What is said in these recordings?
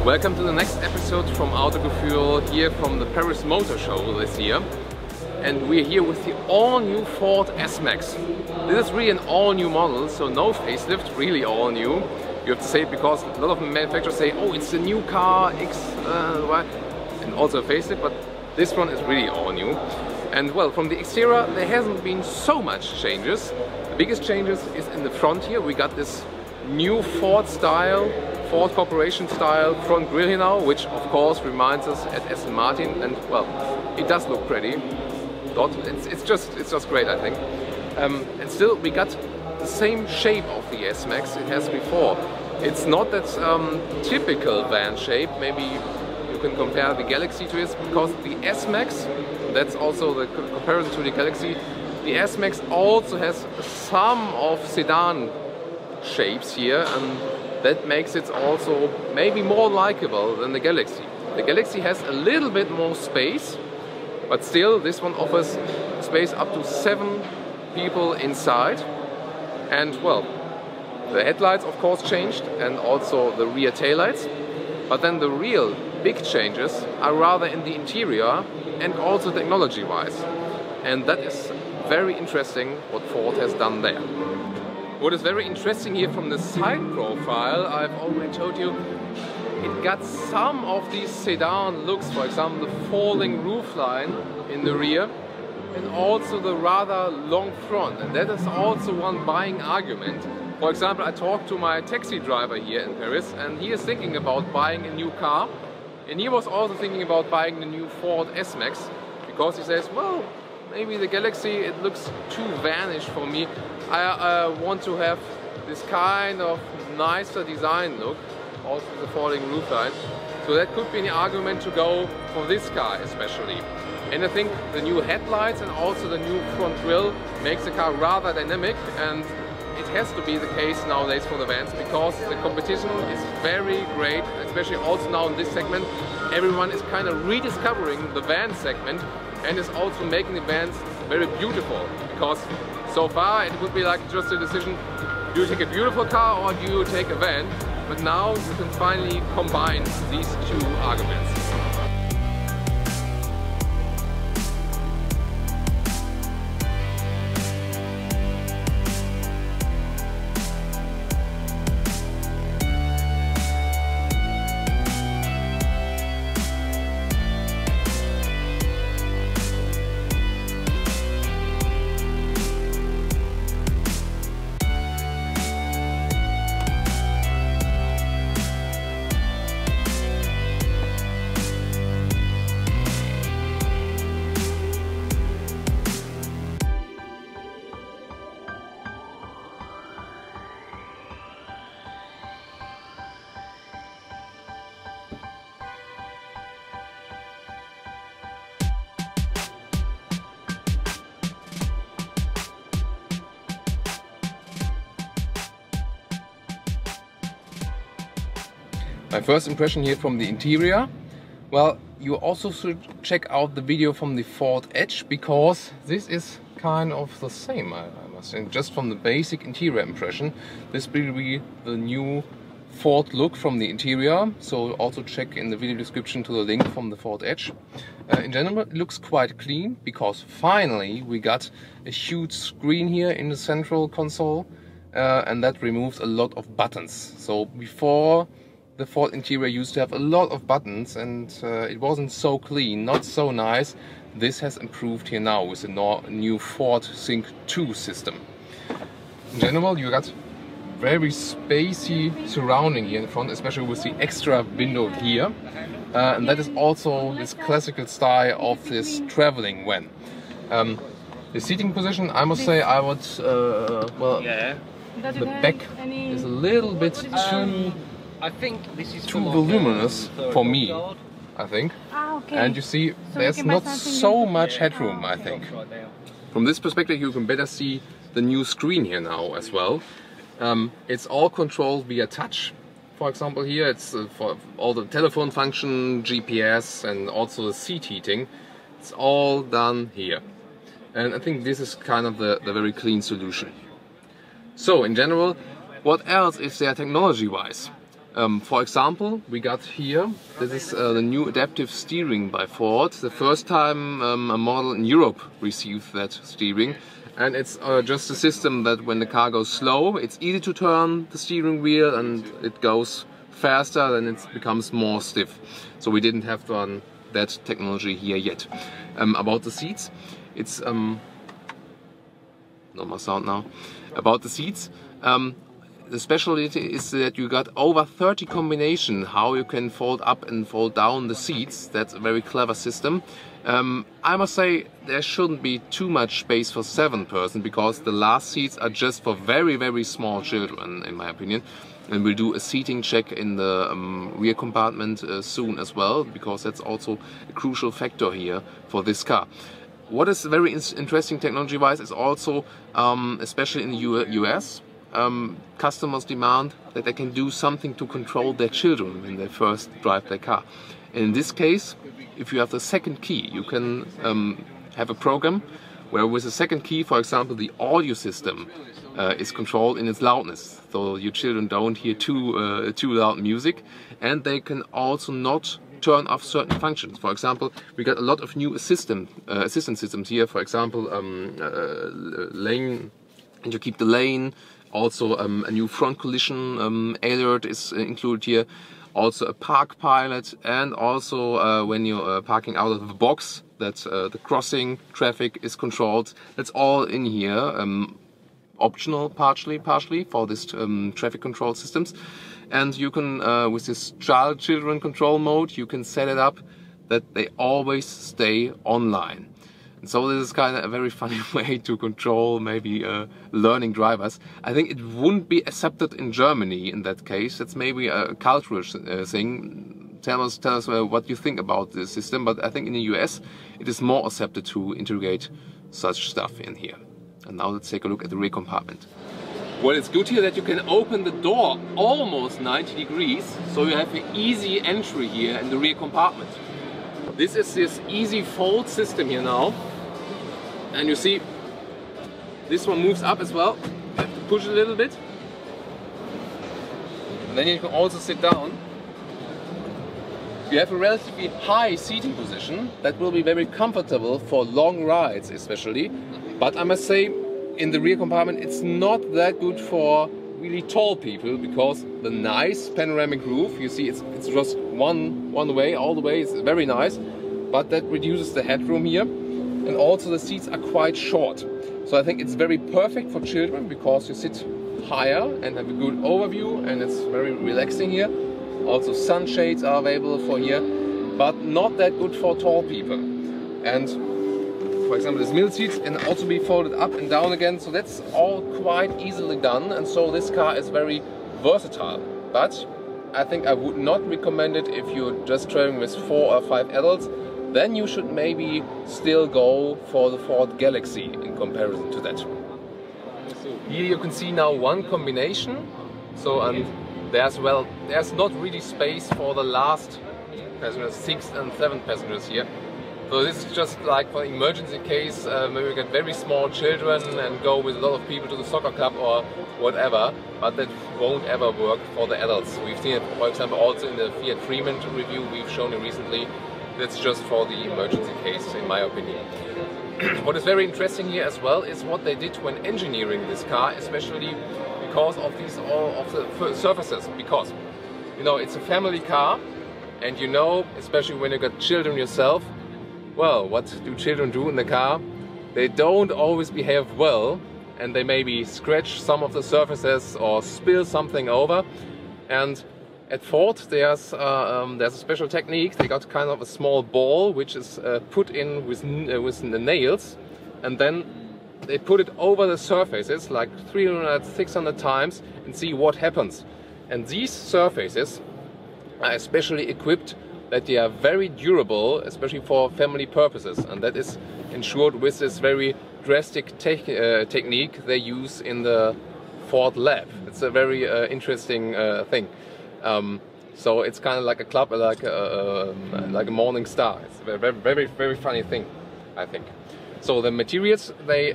Welcome to the next episode from Autogefühl, here from the Paris Motor Show this year. And we're here with the all-new Ford S-Max. This is really an all-new model, so no facelift, really all new. You have to say it because a lot of manufacturers say, oh, it's a new car, Y, and also a facelift, but this one is really all new. And well, from the exterior, there hasn't been so much changes. The biggest changes is in the front here. We got this new Ford style, Ford Corporation style front grille here now, which of course reminds us at Aston Martin, and well, it does look pretty. It's just great, I think. And still, we got the same shape of the S-Max it has before. It's not that typical van shape. Maybe you can compare the Galaxy to it, because the S-Max, that's also the comparison to the Galaxy, the S-Max also has some of sedan shapes here, and that makes it also maybe more likable than the Galaxy. The Galaxy has a little bit more space, but still this one offers space up to 7 people inside. And well, the headlights of course changed, and also the rear taillights, but then the real big changes are rather in the interior and also technology wise, and that is very interesting what Ford has done there. What is very interesting here from the side profile, I've already told you, it got some of these sedan looks, for example the falling roofline in the rear and also the rather long front, and that is also one buying argument. For example, I talked to my taxi driver here in Paris, and he is thinking about buying a new car, and he was also thinking about buying the new Ford S-Max, because he says, well, maybe the Galaxy, it looks too vanish for me. I want to have this kind of nicer design look, also with the falling roofline. So that could be an argument to go for this car especially. And I think the new headlights and also the new front grille makes the car rather dynamic, and it has to be the case nowadays for the vans, because the competition is very great, especially also now in this segment. Everyone is kind of rediscovering the van segment, and is also making the vans very beautiful, because so far it would be like just a decision, do you take a beautiful car or do you take a van? But now you can finally combine these two arguments. My first impression here from the interior, well, you also should check out the video from the Ford Edge, because this is kind of the same, I must say. Just from the basic interior impression, this will be the new Ford look from the interior, so also check in the video description to the link from the Ford Edge. In general, it looks quite clean, because finally we got a huge screen here in the central console, and that removes a lot of buttons. So before, the Ford interior used to have a lot of buttons, and it wasn't so clean, not so nice. This has improved here now with the new Ford Sync 2 system. In general, you got very spacey surrounding here in front, especially with the extra window here. And that is also this classical style of this traveling van. The seating position, I must say, I would, well, the back is a little bit too voluminous for me, I think. And you see, there's not so much headroom, I think. From this perspective, you can better see the new screen here now as well. It's all controlled via touch. For example, here it's for all the telephone function, GPS, and also the seat heating. It's all done here. And I think this is kind of the very clean solution. So in general, what else is there technology-wise? For example, we got here, this is the new adaptive steering by Ford. The first time a model in Europe received that steering. And it's just a system that when the car goes slow, it's easy to turn the steering wheel and it goes faster, then it becomes more stiff. So we didn't have done that technology here yet. About the seats, it's... no more sound now. About the seats, the specialty is that you got over 30 combination how you can fold up and fold down the seats. That's a very clever system. I must say there shouldn't be too much space for 7 persons because the last seats are just for very small children, in my opinion. And we'll do a seating check in the rear compartment soon as well, because that's also a crucial factor here for this car. What is very interesting technology-wise is also, especially in the US, customers demand that they can do something to control their children when they first drive their car. And in this case, if you have the second key, you can have a program where with the second key, for example, the audio system is controlled in its loudness. So your children don't hear too loud music, and they can also not turn off certain functions. For example, we got a lot of new assistant systems here. For example, lane, and you keep the lane. Also, a new front collision alert is included here. Also a park pilot, and also when you're parking out of the box, that the crossing traffic is controlled. That's all in here, optional partially for this traffic control systems. And you can, with this children control mode, you can set it up that they always stay online. And so this is kind of a very funny way to control maybe learning drivers. I think it wouldn't be accepted in Germany in that case. That's maybe a cultural thing. Tell us what you think about this system. But I think in the US it is more accepted to integrate such stuff in here. And now let's take a look at the rear compartment. Well, it's good here that you can open the door almost 90 degrees, so you have an easy entry here in the rear compartment. This is this easy fold system here now, and you see this one moves up as well. You have to push it a little bit, and then you can also sit down. You have a relatively high seating position that will be very comfortable for long rides especially, but I must say in the rear compartment it's not that good for really tall people, because the nice panoramic roof, you see it's just one way all the way. It's very nice, but that reduces the headroom here, and also the seats are quite short. So I think it's very perfect for children because you sit higher and have a good overview, and it's very relaxing here. Also sunshades are available for here, but not that good for tall people. And for example, this middle seat can also be folded up and down again, so that's all quite easily done, and so this car is very versatile. But I think I would not recommend it if you're just traveling with 4 or 5 adults. Then you should maybe still go for the Ford Galaxy in comparison to that. Here you can see now one combination, so there's not really space for the last passengers, 6th and 7th passengers here. So this is just like for emergency case, maybe we get very small children and go with a lot of people to the soccer club or whatever, but that won't ever work for the adults. We've seen it, for example, also in the Fiat Fremont review we've shown you recently. That's just for the emergency case, in my opinion. What is very interesting here as well is what they did when engineering this car, especially because of all of the surfaces. Because, you know, it's a family car, and you know, especially when you got children yourself, well, what do children do in the car? They don't always behave well, and they maybe scratch some of the surfaces or spill something over. And at Ford there's a special technique. They got kind of a small ball which is put in with the nails, and then they put it over the surfaces like 300, 600 times and see what happens. And these surfaces are especially equipped that they are very durable, especially for family purposes, and that is ensured with this very drastic technique they use in the Ford lab. It's a very interesting thing. So it's kind of like a club, like a morning star. It's a very funny thing, I think. So the materials, they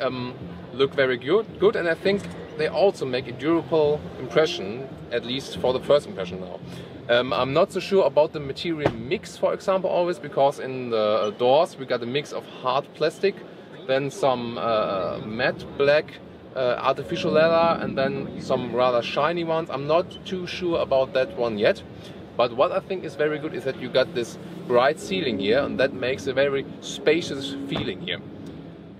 look very good, and I think they also make a durable impression, at least for the first impression now. I'm not so sure about the material mix, for example, always, because in the doors we got a mix of hard plastic, then some matte black artificial leather, and then some rather shiny ones. I'm not too sure about that one yet, but what I think is very good is that you got this bright ceiling here, and that makes a very spacious feeling here.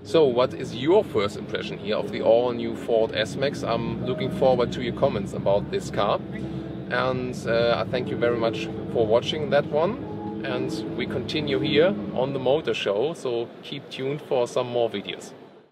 So what is your first impression here of the all-new Ford S-Max? I'm looking forward to your comments about this car, and I thank you very much for watching that one, and we continue here on the motor show, so keep tuned for some more videos.